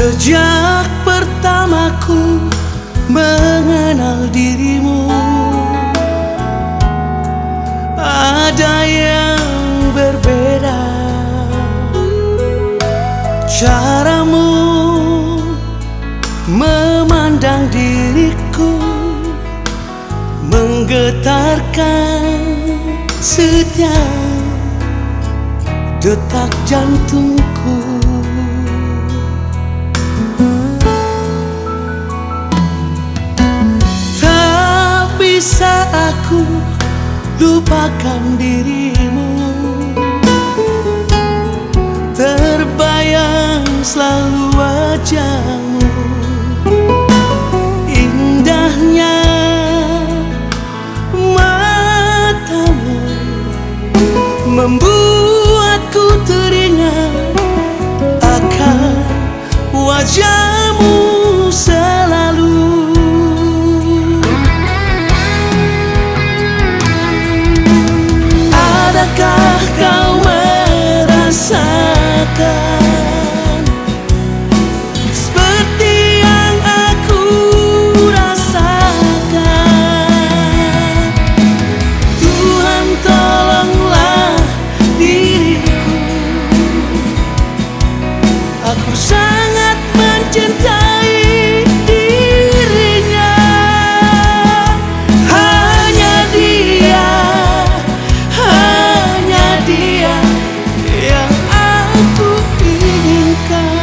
Sejak pertamaku mengenal dirimu, ada yang berbeda. Caramu memandang diriku menggetarkan setiap detak jantungku. Bisa aku lupakan dirimu, terbayang selalu wajahmu, indahnya matamu membuatku teringat akan wajahmu selalu. Adakah kau merasakan seperti yang aku rasakan? Tuhan, tolonglah diriku. Aku sangat mencintai dirinya. Hanya dia yang aku inginkan.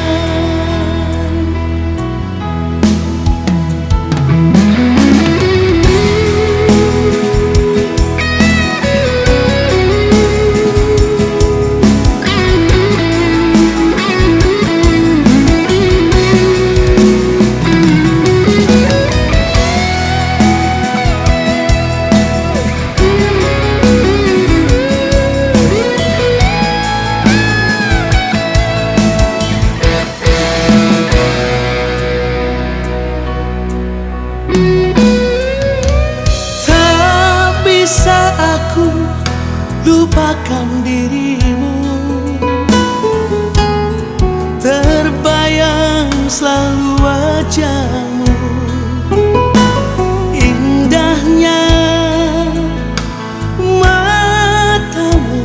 Bisa aku lupakan dirimu, terbayang selalu wajahmu, indahnya matamu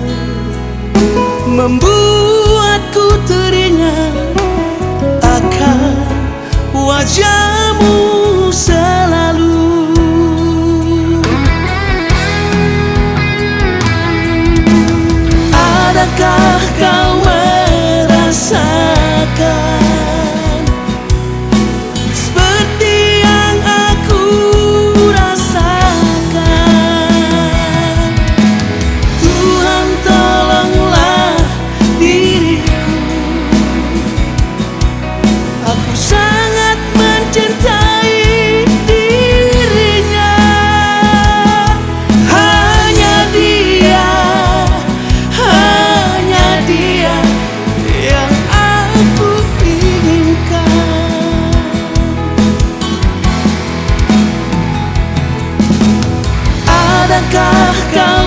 membuatku teringat akan wajahmu selalu. Adakah kau merasakan seperti yang aku rasakan? Tuhan, tolonglah diriku. Aku sangat mencintai dirinya. Hanya dia yang aku inginkan. Adakah kau